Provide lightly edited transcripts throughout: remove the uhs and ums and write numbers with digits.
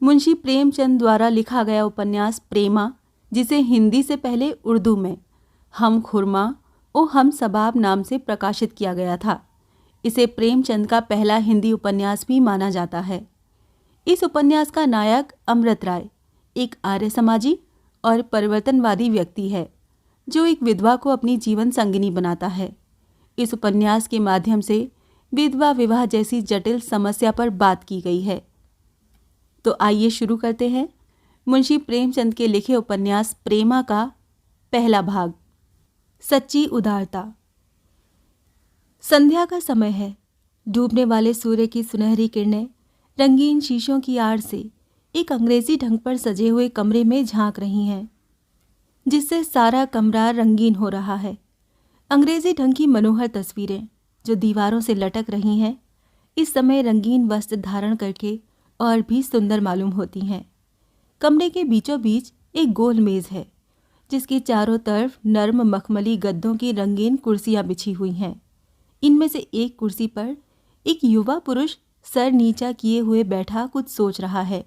मुंशी प्रेमचंद द्वारा लिखा गया उपन्यास प्रेमा, जिसे हिंदी से पहले उर्दू में हम खुरमा ओ हम सबाब नाम से प्रकाशित किया गया था। इसे प्रेमचंद का पहला हिंदी उपन्यास भी माना जाता है। इस उपन्यास का नायक अमृत राय एक आर्य समाजी और परिवर्तनवादी व्यक्ति है, जो एक विधवा को अपनी जीवन संगिनी बनाता है। इस उपन्यास के माध्यम से विधवा विवाह जैसी जटिल समस्या पर बात की गई है। तो आइए शुरू करते हैं मुंशी प्रेमचंद के लिखे उपन्यास प्रेमा का पहला भाग, सच्ची उदारता। संध्या का समय है। डूबने वाले सूर्य की सुनहरी किरणें रंगीन शीशों की आड़ से एक अंग्रेजी ढंग पर सजे हुए कमरे में झांक रही हैं, जिससे सारा कमरा रंगीन हो रहा है। अंग्रेजी ढंग की मनोहर तस्वीरें जो दीवारों से लटक रही हैं, इस समय रंगीन वस्त्र धारण करके और भी सुंदर मालूम होती हैं। कमरे के बीचों बीच एक गोल मेज है, जिसके चारों तरफ नर्म मखमली गद्दों की रंगीन कुर्सियां बिछी हुई हैं। इनमें से एक कुर्सी पर एक युवा पुरुष सर नीचा किए हुए बैठा कुछ सोच रहा है।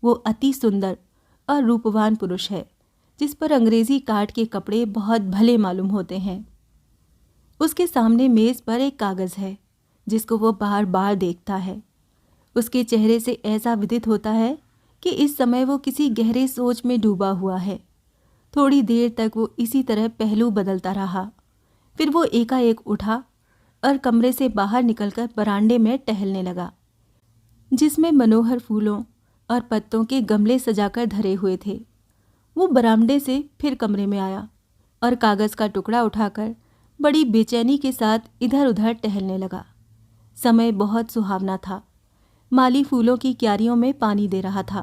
वो अति सुंदर और रूपवान पुरुष है, जिस पर अंग्रेजी काट के कपड़े बहुत भले मालूम होते हैं। उसके सामने मेज पर एक कागज है, जिसको वो बार बार देखता है। उसके चेहरे से ऐसा विदित होता है कि इस समय वो किसी गहरे सोच में डूबा हुआ है। थोड़ी देर तक वो इसी तरह पहलू बदलता रहा। फिर वो एकाएक उठा और कमरे से बाहर निकलकर बरामदे में टहलने लगा, जिसमें मनोहर फूलों और पत्तों के गमले सजाकर धरे हुए थे। वो बरामदे से फिर कमरे में आया और कागज का टुकड़ा उठाकर बड़ी बेचैनी के साथ इधर उधर टहलने लगा। समय बहुत सुहावना था। माली फूलों की क्यारियों में पानी दे रहा था।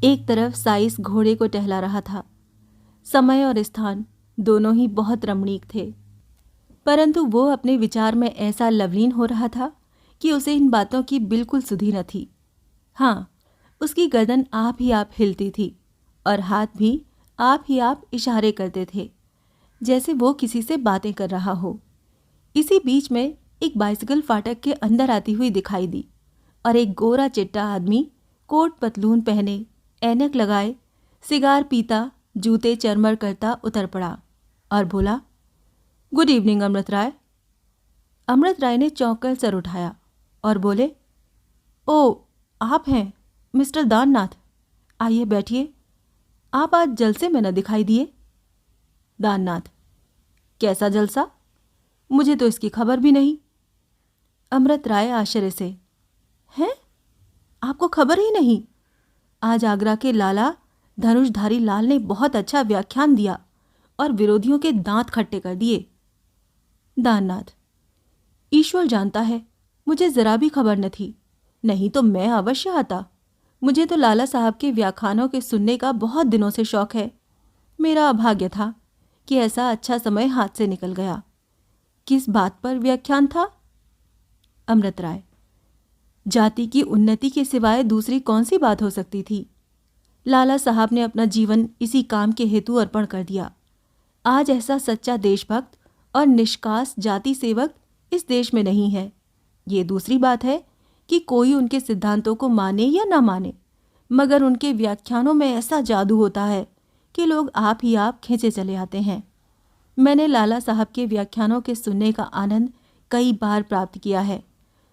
एक तरफ साइस घोड़े को टहला रहा था। समय और स्थान दोनों ही बहुत रमणीक थे, परंतु वो अपने विचार में ऐसा लवलीन हो रहा था कि उसे इन बातों की बिल्कुल सुधि न थी। हाँ, उसकी गर्दन आप ही आप हिलती थी और हाथ भी आप ही आप इशारे करते थे, जैसे वो किसी से बातें कर रहा हो। इसी बीच में एक बाइसिकल फाटक के अंदर आती हुई दिखाई दी और एक गोरा चिट्टा आदमी कोट पतलून पहने, ऐनक लगाए, सिगार पीता, जूते चरमर करता उतर पड़ा और बोला, गुड इवनिंग अमृत राय। अमृत राय ने चौंक कर सर उठाया और बोले, ओ आप हैं मिस्टर दाननाथ, आइए बैठिए। आप आज जलसे में न दिखाई दिए। दाननाथ, कैसा जलसा? मुझे तो इसकी खबर भी नहीं। अमृत राय आश्चर्य से, हैं? आपको खबर ही नहीं? आज आगरा के लाला धनुषधारी लाल ने बहुत अच्छा व्याख्यान दिया और विरोधियों के दांत खट्टे कर दिए। दाननाथ, ईश्वर जानता है, मुझे जरा भी खबर न थी, नहीं तो मैं अवश्य आता। मुझे तो लाला साहब के व्याख्यानों के सुनने का बहुत दिनों से शौक है। मेरा अभाग्य था कि ऐसा अच्छा समय हाथ से निकल गया। किस बात पर व्याख्यान था? अमृत राय, जाति की उन्नति के सिवाय दूसरी कौन सी बात हो सकती थी? लाला साहब ने अपना जीवन इसी काम के हेतु अर्पण कर दिया। आज ऐसा सच्चा देशभक्त और निष्कास जाति सेवक इस देश में नहीं है। ये दूसरी बात है कि कोई उनके सिद्धांतों को माने या ना माने, मगर उनके व्याख्यानों में ऐसा जादू होता है कि लोग आप ही आप खींचे चले आते हैं। मैंने लाला साहब के व्याख्यानों के सुनने का आनंद कई बार प्राप्त किया है,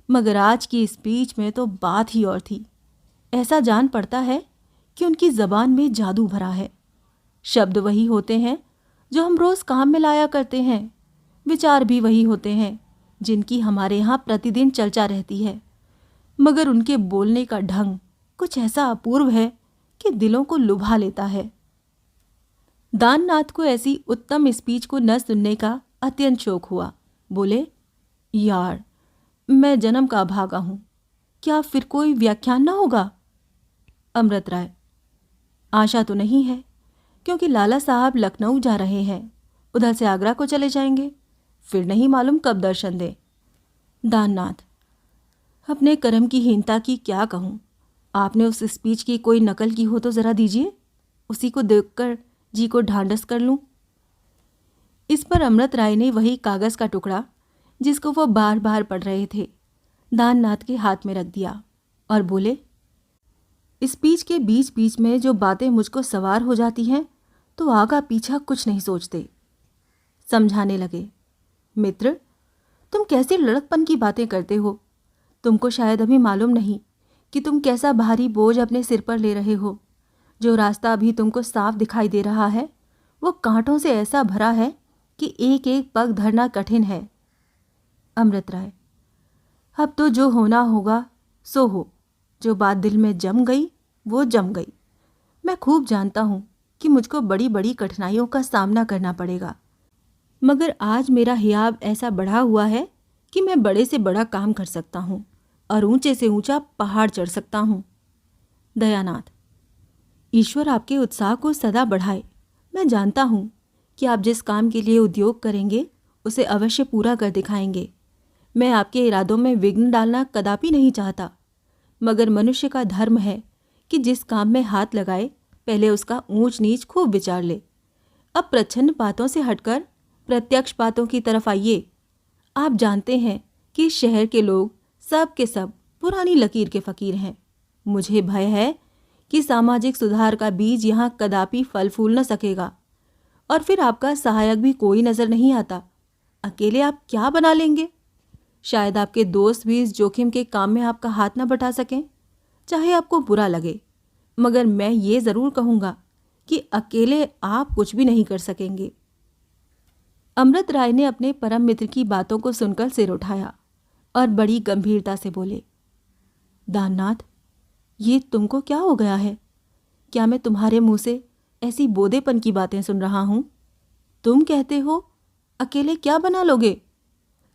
मगर आज की स्पीच में तो बात ही और थी। ऐसा जान पड़ता है कि उनकी जबान में जादू भरा है। शब्द वही होते हैं जो हम रोज काम में लाया करते हैं, विचार भी वही होते हैं जिनकी हमारे यहाँ प्रतिदिन चर्चा रहती है, मगर उनके बोलने का ढंग कुछ ऐसा अपूर्व है कि दिलों को लुभा लेता है। दाननाथ को ऐसी उत्तम स्पीच को न सुनने का अत्यंत शौक हुआ। बोले, यार, मैं जन्म का अभागा हूँ, क्या फिर कोई व्याख्यान ना होगा? अमृत राय, आशा तो नहीं है, क्योंकि लाला साहब लखनऊ जा रहे हैं, उधर से आगरा को चले जाएंगे, फिर नहीं मालूम कब दर्शन दे। दाननाथ, अपने कर्म की हीनता की क्या कहूँ। आपने उस स्पीच की कोई नकल की हो तो ज़रा दीजिए, उसी को देखकर जी को ढांढस कर लूँ। इस पर अमृत राय ने वही कागज़ का टुकड़ा, जिसको वो बार बार पढ़ रहे थे, दाननाथ के हाथ में रख दिया और बोले, स्पीच के बीच बीच में जो बातें मुझको सवार हो जाती हैं तो आगा पीछा कुछ नहीं सोचते। समझाने लगे, मित्र, तुम कैसे लड़कपन की बातें करते हो। तुमको शायद अभी मालूम नहीं कि तुम कैसा भारी बोझ अपने सिर पर ले रहे हो। जो रास्ता अभी तुमको साफ दिखाई दे रहा है वो कांटों से ऐसा भरा है कि एक एक पग धरना कठिन है। अमृत राय, अब तो जो होना होगा सो हो। जो बात दिल में जम गई वो जम गई। मैं खूब जानता हूँ कि मुझको बड़ी बड़ी कठिनाइयों का सामना करना पड़ेगा, मगर आज मेरा हियाब ऐसा बढ़ा हुआ है कि मैं बड़े से बड़ा काम कर सकता हूँ और ऊंचे से ऊंचा पहाड़ चढ़ सकता हूँ। दयानाथ, ईश्वर आपके उत्साह को सदा बढ़ाए। मैं जानता हूँ कि आप जिस काम के लिए उद्योग करेंगे उसे अवश्य पूरा कर दिखाएंगे। मैं आपके इरादों में विघ्न डालना कदापि नहीं चाहता, मगर मनुष्य का धर्म है कि जिस काम में हाथ लगाए पहले उसका ऊंच नीच खूब विचार ले। अब प्रच्छन्न बातों से हटकर प्रत्यक्ष बातों की तरफ आइए। आप जानते हैं कि इस शहर के लोग सब के सब पुरानी लकीर के फकीर हैं। मुझे भय है कि सामाजिक सुधार का बीज यहाँ कदापि फल फूल न सकेगा, और फिर आपका सहायक भी कोई नजर नहीं आता। अकेले आप क्या बना लेंगे। शायद आपके दोस्त भी इस जोखिम के काम में आपका हाथ न बटा सकें, चाहे आपको बुरा लगे, मगर मैं ये ज़रूर कहूँगा कि अकेले आप कुछ भी नहीं कर सकेंगे। अमृत राय ने अपने परम मित्र की बातों को सुनकर सिर उठाया और बड़ी गंभीरता से बोले, दाननाथ, ये तुमको क्या हो गया है। क्या मैं तुम्हारे मुंह से ऐसी बोधेपन की बातें सुन रहा हूँ। तुम कहते हो अकेले क्या बना लोगे।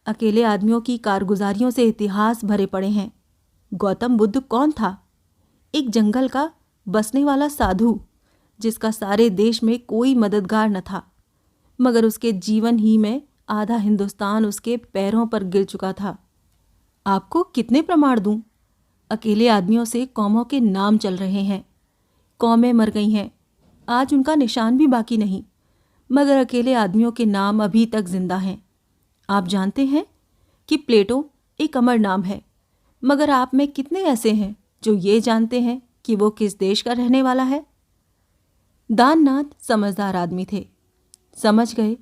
अकेले आदमियों की कारगुजारियों से इतिहास भरे पड़े हैं। गौतम बुद्ध कौन था। एक जंगल का बसने वाला साधु जिसका सारे देश में कोई मददगार न था, मगर उसके जीवन ही में आधा हिंदुस्तान उसके पैरों पर गिर चुका था। आपको कितने प्रमाण दूं। अकेले आदमियों से कौमों के नाम चल रहे हैं। कौमें मर गई हैं, आज उनका निशान भी बाकी नहीं, मगर अकेले आदमियों के नाम अभी तक जिंदा हैं। आप जानते हैं कि प्लेटो एक अमर नाम है, मगर आप में कितने ऐसे हैं जो ये जानते हैं कि वो किस देश का रहने वाला है। दाननाथ समझदार आदमी थे। समझ गए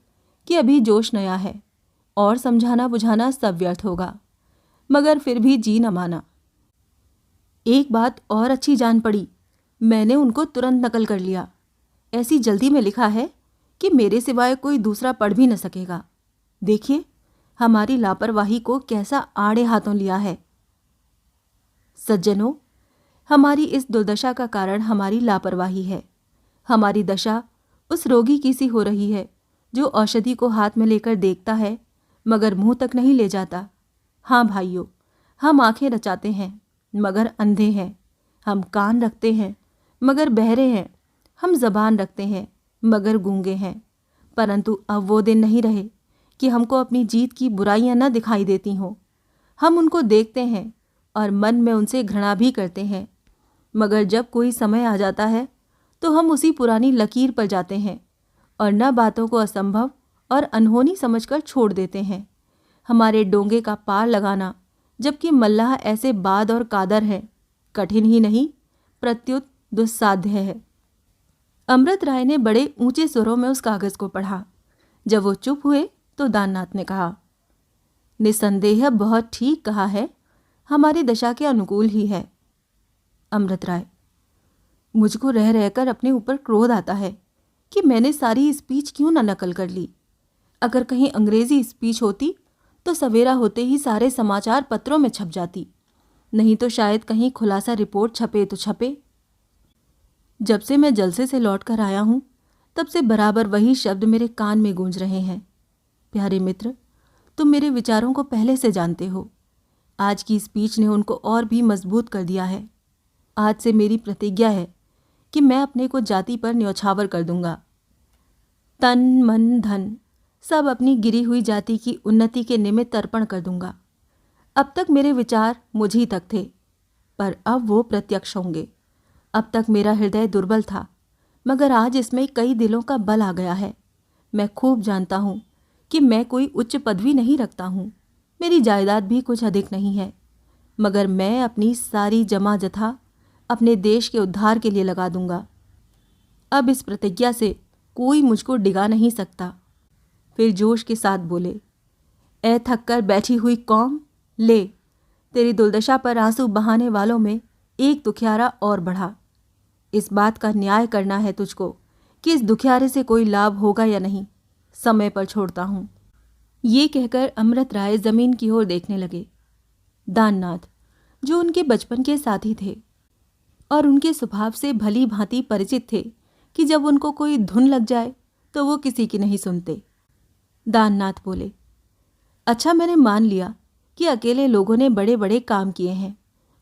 कि अभी जोश नया है और समझाना बुझाना सब व्यर्थ होगा, मगर फिर भी जी न माना। एक बात और अच्छी जान पड़ी, मैंने उनको तुरंत नकल कर लिया। ऐसी जल्दी में लिखा है कि मेरे सिवाय कोई दूसरा पढ़ भी न सकेगा। देखिए हमारी लापरवाही को कैसा आड़े हाथों लिया है। सज्जनों, हमारी इस दुर्दशा का कारण हमारी लापरवाही है। हमारी दशा उस रोगी की सी हो रही है जो औषधि को हाथ में लेकर देखता है मगर मुंह तक नहीं ले जाता। हाँ भाइयों, हम आंखें रचाते हैं मगर अंधे हैं। हम कान रखते हैं मगर बहरे हैं। हम जबान रखते हैं मगर गूंगे हैं। परंतु अब वो दिन नहीं रहे कि हमको अपनी जीत की बुराइयां न दिखाई देती हों। हम उनको देखते हैं और मन में उनसे घृणा भी करते हैं, मगर जब कोई समय आ जाता है तो हम उसी पुरानी लकीर पर जाते हैं और न बातों को असंभव और अनहोनी समझकर छोड़ देते हैं। हमारे डोंगे का पार लगाना, जबकि मल्लाह ऐसे बाद और कादर है, कठिन ही नहीं प्रत्युत दुस्साध्य है। अमृत राय ने बड़े ऊंचे सुरों में उस कागज को पढ़ा। जब वो चुप हुए तो दाननाथ ने कहा, निसंदेह बहुत ठीक कहा है, हमारी दशा के अनुकूल ही है। अमृत राय, मुझको रह रहकर अपने ऊपर क्रोध आता है कि मैंने सारी स्पीच क्यों न नकल कर ली। अगर कहीं अंग्रेजी स्पीच होती तो सवेरा होते ही सारे समाचार पत्रों में छप जाती, नहीं तो शायद कहीं खुलासा रिपोर्ट छपे तो छपे। जब से मैं जलसे से लौट कर आया हूँ तब से बराबर वही शब्द मेरे कान में गूंज रहे हैं। प्यारे मित्र, तुम मेरे विचारों को पहले से जानते हो। आज की स्पीच ने उनको और भी मजबूत कर दिया है। आज से मेरी प्रतिज्ञा है कि मैं अपने को जाति पर न्यौछावर कर दूंगा। तन मन धन सब अपनी गिरी हुई जाति की उन्नति के निमित्त अर्पण कर दूंगा। अब तक मेरे विचार मुझ ही तक थे, पर अब वो प्रत्यक्ष होंगे। अब तक मेरा हृदय दुर्बल था, मगर आज इसमें कई दिलों का बल आ गया है। मैं खूब जानता हूँ कि मैं कोई उच्च पदवी नहीं रखता हूँ, मेरी जायदाद भी कुछ अधिक नहीं है, मगर मैं अपनी सारी जमा जथा अपने देश के उद्धार के लिए लगा दूंगा। अब इस प्रतिज्ञा से कोई मुझको डिगा नहीं सकता। फिर जोश के साथ बोले, ए थक कर बैठी हुई कौम, ले, तेरी दुर्दशा पर आंसू बहाने वालों में एक दुखियारा और बढ़ा। इस बात का न्याय करना है तुझको कि इस दुखियारे से कोई लाभ होगा या नहीं। समय पर छोड़ता हूं। ये कहकर अमृत राय जमीन की ओर देखने लगे। दाननाथ, जो उनके बचपन के साथी थे और उनके स्वभाव से भली भांति परिचित थे कि जब उनको कोई धुन लग जाए तो वो किसी की नहीं सुनते, दाननाथ बोले, अच्छा, मैंने मान लिया कि अकेले लोगों ने बड़े बड़े काम किए हैं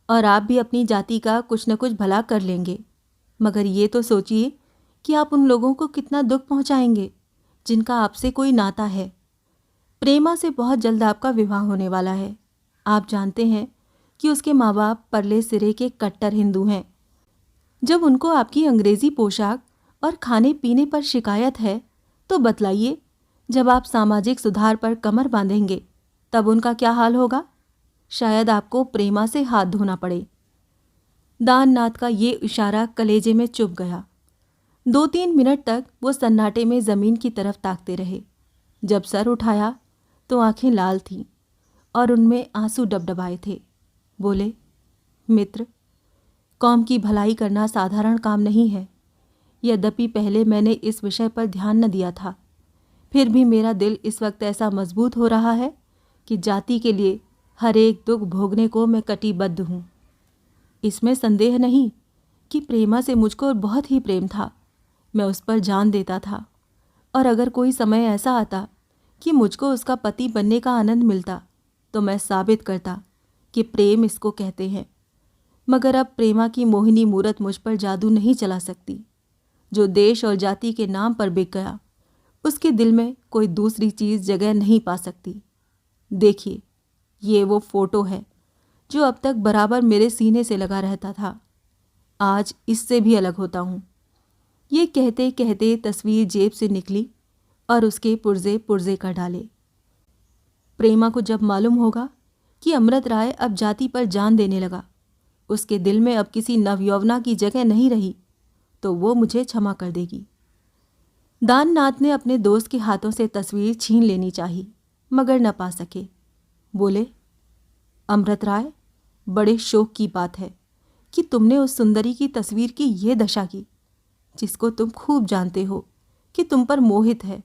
और आप भी अपनी जाति का कुछ न कुछ भला कर लेंगे, मगर ये तो सोचिए कि आप उन लोगों को कितना दुख पहुंचाएंगे जिनका आपसे कोई नाता है। प्रेमा से बहुत जल्द आपका विवाह होने वाला है। आप जानते हैं कि उसके माँ बाप परले सिरे के कट्टर हिंदू हैं। जब उनको आपकी अंग्रेजी पोशाक और खाने पीने पर शिकायत है तो बतलाइए, जब आप सामाजिक सुधार पर कमर बांधेंगे तब उनका क्या हाल होगा? शायद आपको प्रेमा से हाथ धोना पड़े। दाननाथ का ये इशारा कलेजे में चुभ गया। 2-3 मिनट तक वो सन्नाटे में जमीन की तरफ ताकते रहे। जब सर उठाया तो आंखें लाल थीं और उनमें आंसू डबडबाए थे। बोले, मित्र, कौम की भलाई करना साधारण काम नहीं है। यद्यपि पहले मैंने इस विषय पर ध्यान न दिया था, फिर भी मेरा दिल इस वक्त ऐसा मजबूत हो रहा है कि जाति के लिए हर एक दुख भोगने को मैं कटिबद्ध हूँ। इसमें संदेह नहीं कि प्रेमा से मुझको बहुत ही प्रेम था। मैं उस पर जान देता था और अगर कोई समय ऐसा आता कि मुझको उसका पति बनने का आनंद मिलता तो मैं साबित करता कि प्रेम इसको कहते हैं। मगर अब प्रेमा की मोहिनी मूरत मुझ पर जादू नहीं चला सकती। जो देश और जाति के नाम पर बिक गया, उसके दिल में कोई दूसरी चीज़ जगह नहीं पा सकती। देखिए, ये वो फोटो है जो अब तक बराबर मेरे सीने से लगा रहता था। आज इससे भी अलग होता हूँ। ये कहते कहते तस्वीर जेब से निकली और उसके पुर्जे पुर्जे कर डाले। प्रेमा को जब मालूम होगा कि अमृत राय अब जाति पर जान देने लगा, उसके दिल में अब किसी नवयौवना की जगह नहीं रही, तो वो मुझे क्षमा कर देगी। दाननाथ ने अपने दोस्त के हाथों से तस्वीर छीन लेनी चाही, मगर न पा सके। बोले, अमृत राय, बड़े शोक की बात है कि तुमने उस सुंदरी की तस्वीर की ये दशा की, जिसको तुम खूब जानते हो कि तुम पर मोहित है।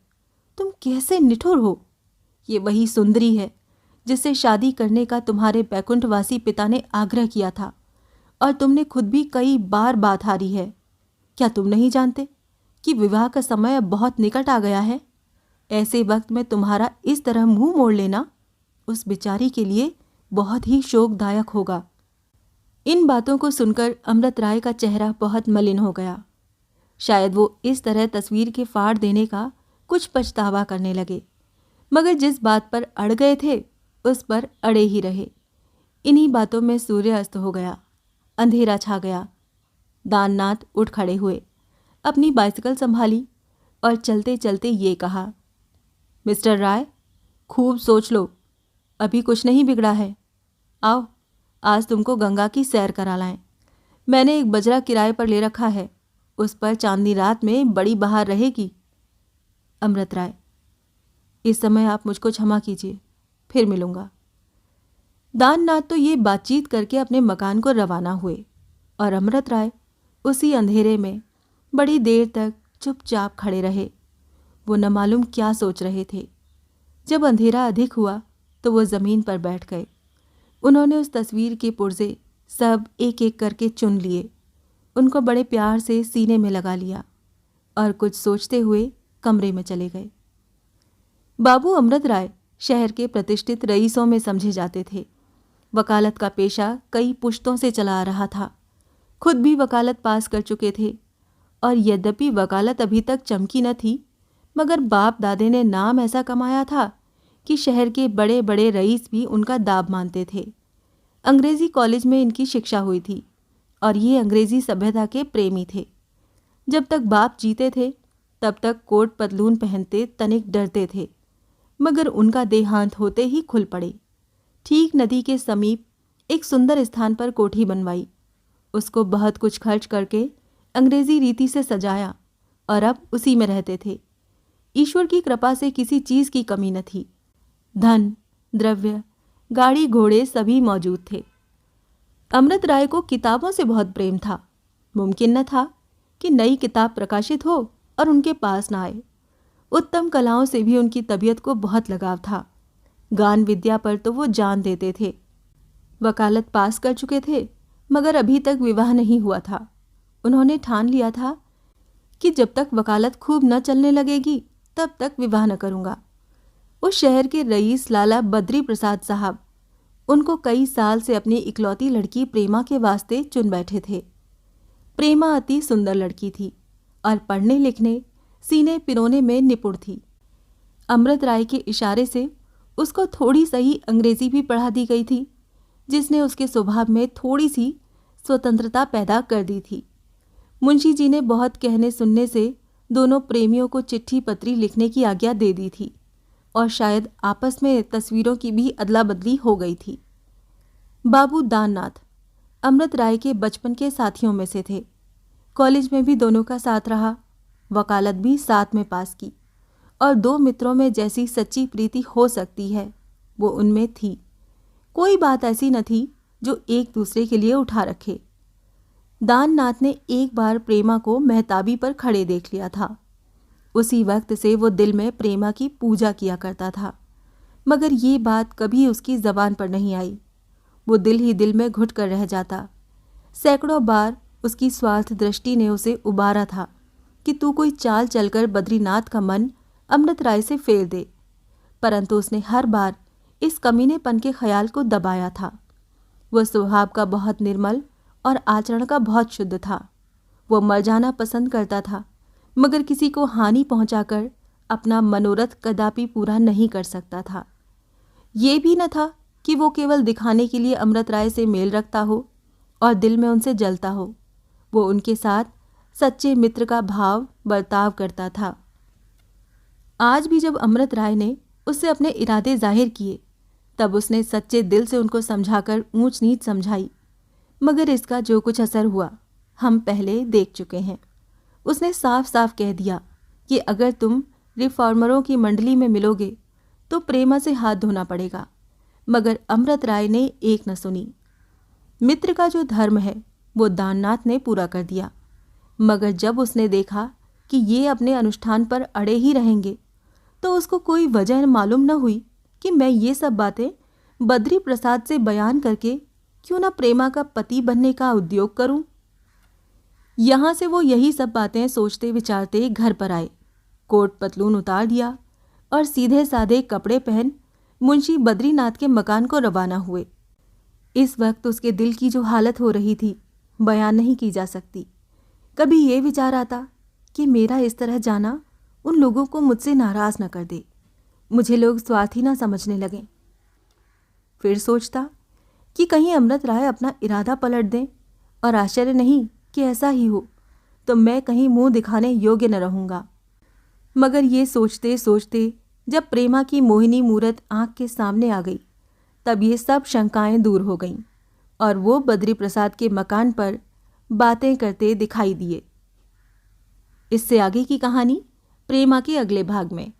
तुम कैसे निठुर हो। ये वही सुंदरी है जिससे शादी करने का तुम्हारे बैकुंठवासी पिता ने आग्रह किया था और तुमने खुद भी कई बार बात हारी है। क्या तुम नहीं जानते कि विवाह का समय अब बहुत निकट आ गया है? ऐसे वक्त में तुम्हारा इस तरह मुंह मोड़ लेना उस बेचारी के लिए बहुत ही शोकदायक होगा। इन बातों को सुनकर अमृत राय का चेहरा बहुत मलिन हो गया। शायद वो इस तरह तस्वीर के फाड़ देने का कुछ पछतावा करने लगे, मगर जिस बात पर अड़ गए थे उस पर अड़े ही रहे। इन्हीं बातों में सूर्य अस्त हो गया, अंधेरा छा गया। दाननाथ उठ खड़े हुए, अपनी बाइसिकल संभाली और चलते चलते ये कहा, मिस्टर राय, खूब सोच लो, अभी कुछ नहीं बिगड़ा है। आओ, आज तुमको गंगा की सैर करा लाएं। मैंने एक बजरा किराए पर ले रखा है, उस पर चांदनी रात में बड़ी बहार रहेगी। अमृत राय, इस समय आप मुझको क्षमा कीजिए, फिर मिलूंगा। दाननाथ तो ये बातचीत करके अपने मकान को रवाना हुए और अमृत राय उसी अंधेरे में बड़ी देर तक चुपचाप खड़े रहे। वो न मालूम क्या सोच रहे थे। जब अंधेरा अधिक हुआ तो वो ज़मीन पर बैठ गए। उन्होंने उस तस्वीर के पुर्जे सब एक एक करके चुन लिए, उनको बड़े प्यार से सीने में लगा लिया और कुछ सोचते हुए कमरे में चले गए। बाबू अमृत राय शहर के प्रतिष्ठित रईसों में समझे जाते थे। वकालत का पेशा कई पुश्तों से चला आ रहा था। खुद भी वकालत पास कर चुके थे और यद्यपि वकालत अभी तक चमकी न थी, मगर बाप दादे ने नाम ऐसा कमाया था कि शहर के बड़े बड़े रईस भी उनका दाब मानते थे। अंग्रेजी कॉलेज में इनकी शिक्षा हुई थी और ये अंग्रेजी सभ्यता के प्रेमी थे। जब तक बाप जीते थे तब तक कोट पतलून पहनते तनिक डरते थे, मगर उनका देहांत होते ही खुल पड़े। ठीक नदी के समीप एक सुंदर स्थान पर कोठी बनवाई। उसको बहुत कुछ खर्च करके अंग्रेजी रीति से सजाया और अब उसी में रहते थे। ईश्वर की कृपा से किसी चीज की कमी न थी। धन, द्रव्य, गाड़ी घोड़े सभी मौजूद थे। अमृत राय को किताबों से बहुत प्रेम था। मुमकिन न था कि नई किताब प्रकाशित हो और उनके पास न आए। उत्तम कलाओं से भी उनकी तबीयत को बहुत लगाव था। गान विद्या पर तो वो जान देते थे। वकालत पास कर चुके थे, मगर अभी तक विवाह नहीं हुआ था। उन्होंने ठान लिया था कि जब तक वकालत खूब न चलने लगेगी तब तक विवाह न करूंगा। उस शहर के रईस लाला बद्री प्रसाद साहब उनको कई साल से अपनी इकलौती लड़की प्रेमा के वास्ते चुन बैठे थे। प्रेमा अति सुंदर लड़की थी और पढ़ने लिखने, सीने पिरोने में निपुण थी। अमृत राय के इशारे से उसको थोड़ी सही अंग्रेजी भी पढ़ा दी गई थी, जिसने उसके स्वभाव में थोड़ी सी स्वतंत्रता पैदा कर दी थी। मुंशी जी ने बहुत कहने सुनने से दोनों प्रेमियों को चिट्ठी पत्री लिखने की आज्ञा दे दी थी और शायद आपस में तस्वीरों की भी अदला बदली हो गई थी। बाबू दाननाथ अमृत राय के बचपन के साथियों में से थे। कॉलेज में भी दोनों का साथ रहा, वकालत भी साथ में पास की और दो मित्रों में जैसी सच्ची प्रीति हो सकती है वो उनमें थी। कोई बात ऐसी न थी जो एक दूसरे के लिए उठा रखे। दाननाथ ने एक बार प्रेमा को मेहताबी पर खड़े देख लिया था। उसी वक्त से वो दिल में प्रेमा की पूजा किया करता था, मगर ये बात कभी उसकी जबान पर नहीं आई। वो दिल ही दिल में घुट कर रह जाता। सैकड़ों बार उसकी स्वार्थ दृष्टि ने उसे उबारा था कि तू कोई चाल चलकर बद्रीनाथ का मन अमृत राय से फेर दे, परंतु उसने हर बार इस कमीनेपन के ख्याल को दबाया था। वह स्वभाव का बहुत निर्मल और आचरण का बहुत शुद्ध था। वो मर जाना पसंद करता था, मगर किसी को हानि पहुंचाकर अपना मनोरथ कदापि पूरा नहीं कर सकता था। ये भी न था कि वो केवल दिखाने के लिए अमृत राय से मेल रखता हो और दिल में उनसे जलता हो। वो उनके साथ सच्चे मित्र का भाव बर्ताव करता था। आज भी जब अमृत राय ने उससे अपने इरादे जाहिर किए, तब उसने सच्चे दिल से उनको समझाकर ऊंच नीच समझाई, मगर इसका जो कुछ असर हुआ हम पहले देख चुके हैं। उसने साफ साफ कह दिया कि अगर तुम रिफॉर्मरों की मंडली में मिलोगे तो प्रेमा से हाथ धोना पड़ेगा, मगर अमृत राय ने एक न सुनी। मित्र का जो धर्म है वो दाननाथ ने पूरा कर दिया, मगर जब उसने देखा कि ये अपने अनुष्ठान पर अड़े ही रहेंगे तो उसको कोई वजह मालूम न हुई कि मैं ये सब बातें बद्री प्रसाद से बयान करके क्यों ना प्रेमा का पति बनने का उद्योग करूं। यहां से वो यही सब बातें सोचते विचारते घर पर आए। कोट पतलून उतार दिया और सीधे साधे कपड़े पहन मुंशी बद्रीनाथ के मकान को रवाना हुए। इस वक्त उसके दिल की जो हालत हो रही थी बयान नहीं की जा सकती। कभी ये विचार आता कि मेरा इस तरह जाना उन लोगों को मुझसे नाराज न कर दे, मुझे लोग स्वार्थी ना समझने लगें। फिर सोचता कि कहीं अमृत राय अपना इरादा पलट दें, और आश्चर्य नहीं कि ऐसा ही हो तो मैं कहीं मुंह दिखाने योग्य न रहूंगा। मगर ये सोचते सोचते जब प्रेमा की मोहिनी मूरत आंख के सामने आ गई, तब ये सब शंकाएं दूर हो गईं और वो बद्री प्रसाद के मकान पर बातें करते दिखाई दिए। इससे आगे की कहानी प्रेमा के अगले भाग में।